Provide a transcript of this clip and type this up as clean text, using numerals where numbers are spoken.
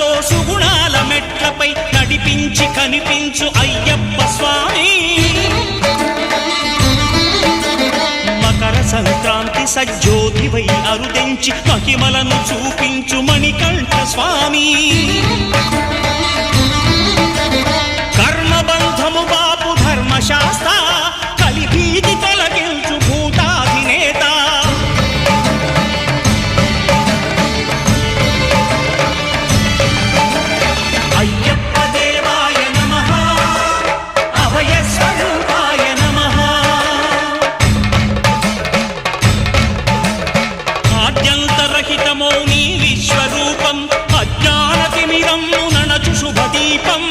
సుఖాలతో సుగుణాల మెట్లపై నడిపించి కనిపించు అయ్యప్ప స్వామి. మకర సంక్రాంతి సజ్జోతివై అరుదెంచి మహిమలను చూపించు మణికంఠ స్వామి. కర్మబంధము బాపు ధర్మశాస్త్ర కలిభీతి తొలగించు భూతాధినేత. అయ్యప్ప దేవాయ నమః, అభయ స్వరూపాయ నమః. ఆద్యంతరహితమో నీ విశ్వరూపం, అజ్ఞానతిమిరం నణచు శుభదీపం.